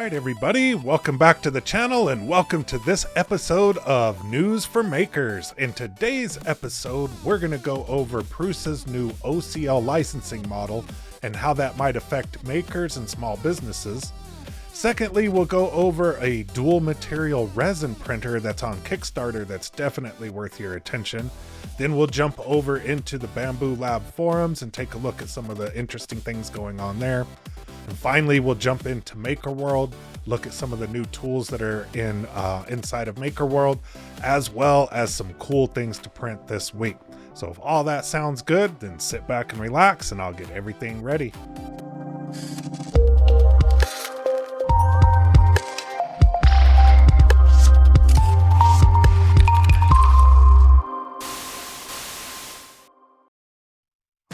Alright everybody, welcome back to the channel and welcome to this episode of News for Makers. In today's episode, we're going to go over Prusa's new OCL licensing model and how that might affect makers and small businesses. Secondly, we'll go over a dual material resin printer that's on Kickstarter that's definitely worth your attention. Then we'll jump over into the Bambu Lab forums and take a look at some of the interesting things going on there. And finally, we'll jump into MakerWorld, look at some of the new tools that are inside of MakerWorld, as well as some cool things to print this week. So if all that sounds good, then sit back and relax and I'll get everything ready.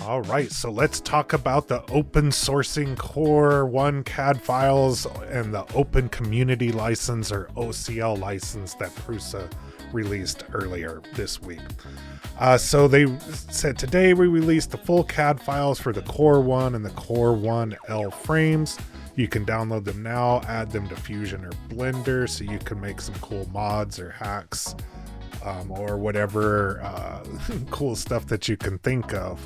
All right, so let's talk about the open sourcing Core 1 CAD files and the Open Community License or OCL license that Prusa released earlier this week. So they said today we released the full CAD files for the Core 1 and the Core 1L frames. You can download them now, add them to Fusion or Blender so you can make some cool mods or hacks or whatever cool stuff that you can think of.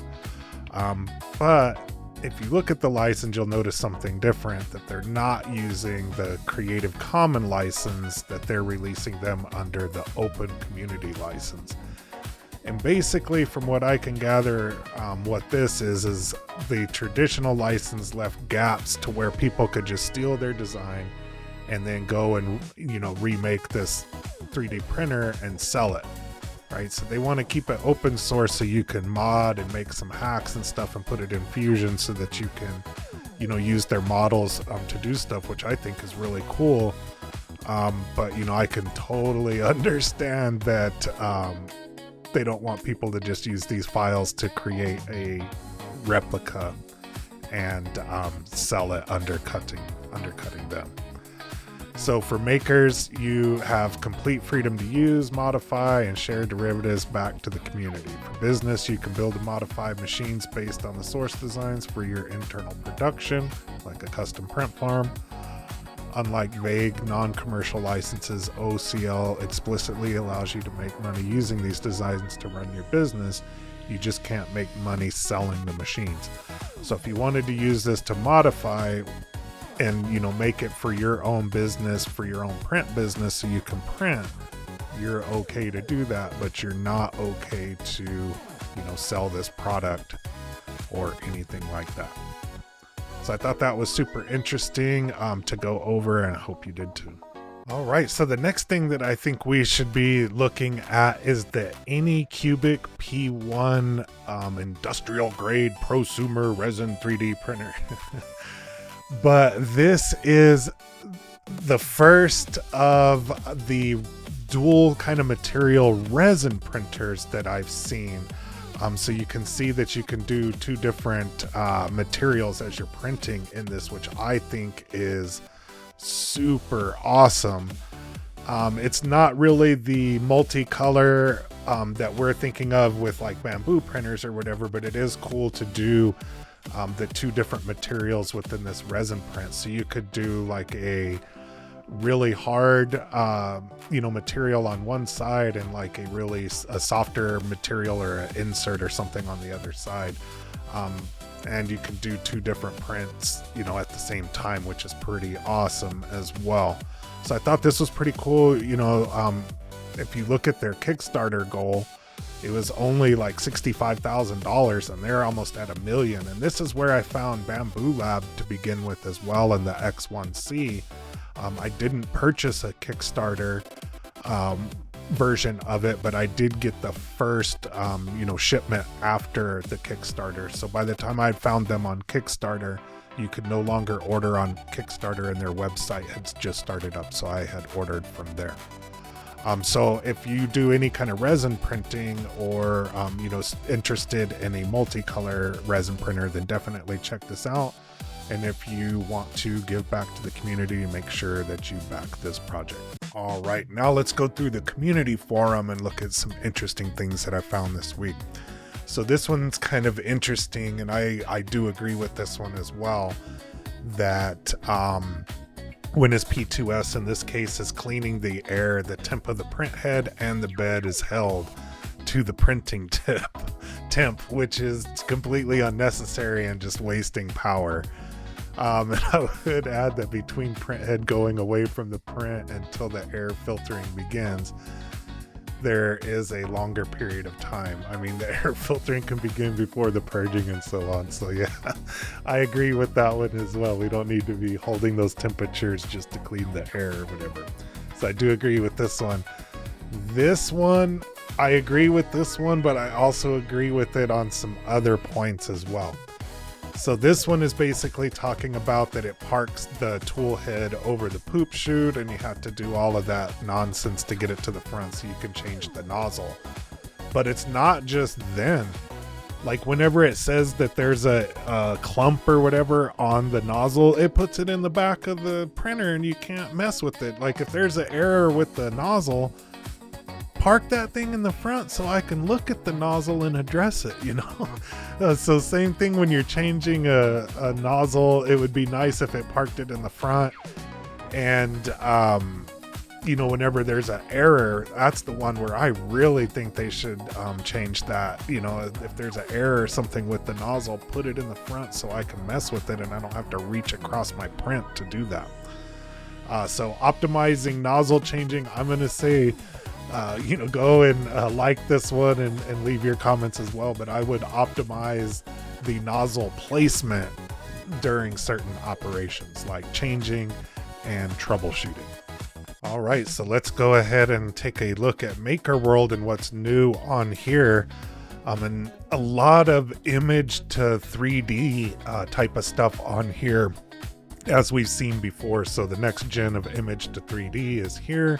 But if you look at the license, you'll notice something different, that they're not using the Creative Commons license, that they're releasing them under the Open Community license. And basically, from what I can gather, what this is the traditional license left gaps to where people could just steal their design and then go and, remake this 3D printer and sell it. Right, so they want to keep it open source so you can mod and make some hacks and stuff and put it in Fusion so that you can, use their models to do stuff, which I think is really cool. But I can totally understand that they don't want people to just use these files to create a replica and sell it, undercutting them. So for makers, you have complete freedom to use, modify, and share derivatives back to the community. For business, you can build and modify machines based on the source designs for your internal production, like a custom print farm. Unlike vague, non-commercial licenses, OCL explicitly allows you to make money using these designs to run your business. You just can't make money selling the machines. So if you wanted to use this to modify and make it for your own business, for your own print business so you can print, you're okay to do that, but you're not okay to sell this product or anything like that. So I thought that was super interesting to go over, and I hope you did too. All right, so the next thing that I think we should be looking at is the Anycubic P1 industrial grade prosumer resin 3D printer. But this is the first of the dual kind of material resin printers that I've seen. So you can see that you can do two different materials as you're printing in this, which I think is super awesome. It's not really the multicolor that we're thinking of with like bamboo printers or whatever, but it is cool to do the two different materials within this resin print. So you could do like a really hard material on one side and like a softer material or an insert or something on the other side, and you can do two different prints at the same time, which is pretty awesome as well. So I thought this was pretty cool. If you look at their Kickstarter goal, it was only like $65,000 and they're almost at $1 million. And this is where I found Bambu Lab to begin with as well in the X1C. I didn't purchase a Kickstarter version of it, but I did get the first shipment after the Kickstarter. So by the time I found them on Kickstarter, you could no longer order on Kickstarter and their website had just started up. So I had ordered from there. So if you do any kind of resin printing or, interested in a multicolor resin printer, then definitely check this out. And if you want to give back to the community, make sure that you back this project. All right, now let's go through the community forum and look at some interesting things that I found this week. So this one's kind of interesting, and I do agree with this one as well, that when his P2S in this case is cleaning the air, the temp of the print head and the bed is held to the printing temp, which is completely unnecessary and just wasting power. And I would add that between print head going away from the print until the air filtering begins, there is a longer period of time. I mean, the air filtering can begin before the purging and so on. So yeah, I agree with that one as well. We don't need to be holding those temperatures just to clean the air or whatever. So I do agree with this one. This one, I agree with this one, but I also agree with it on some other points as well. So this one is basically talking about that it parks the tool head over the poop chute and you have to do all of that nonsense to get it to the front so you can change the nozzle. But it's not just then. Like whenever it says that there's a clump or whatever on the nozzle, it puts it in the back of the printer and you can't mess with it. Like if there's an error with the nozzle, park that thing in the front so I can look at the nozzle and address it, you know? So same thing when you're changing a nozzle, it would be nice if it parked it in the front. And, you know, whenever there's an error, that's the one where I really think they should change that. You know, if there's an error or something with the nozzle, put it in the front so I can mess with it and I don't have to reach across my print to do that. So optimizing nozzle changing, I'm going to say, you know, go and like this one and leave your comments as well, but I would optimize the nozzle placement during certain operations like changing and troubleshooting. All right, so let's go ahead and take a look at MakerWorld and what's new on here. And a lot of image to 3D type of stuff on here as we've seen before. So the next gen of image to 3D is here.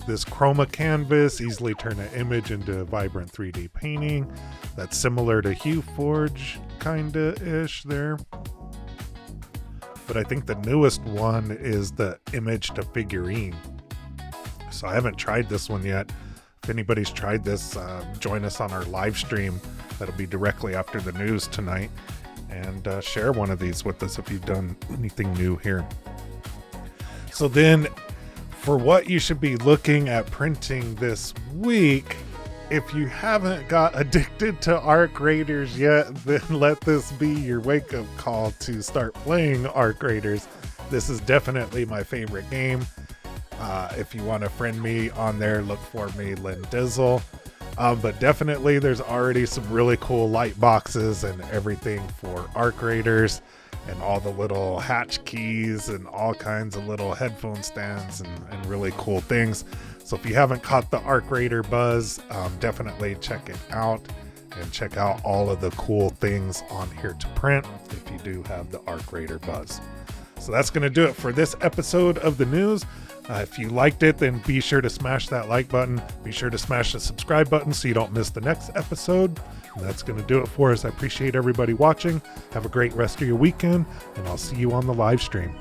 This chroma canvas, easily turn an image into a vibrant 3D painting. That's similar to HueForge, kinda-ish there. But I think the newest one is the image to figurine. So I haven't tried this one yet. If anybody's tried this, join us on our live stream. That'll be directly after the news tonight. And share one of these with us if you've done anything new here. So then, for what you should be looking at printing this week, if you haven't got addicted to Arc Raiders yet, then let this be your wake-up call to start playing Arc Raiders. This is definitely my favorite game. If you want to friend me on there, look for me, Lynn Dizzle. But definitely there's already some really cool light boxes and everything for Arc Raiders, and all the little hatch keys and all kinds of little headphone stands and really cool things. So if you haven't caught the Arc Raider buzz, definitely check it out and check out all of the cool things on here to print if you do have the Arc Raider buzz. So that's going to do it for this episode of the news. If you liked it, then be sure to smash that like button. Be sure to smash the subscribe button so you don't miss the next episode. And that's going to do it for us. I appreciate everybody watching. Have a great rest of your weekend, and I'll see you on the live stream.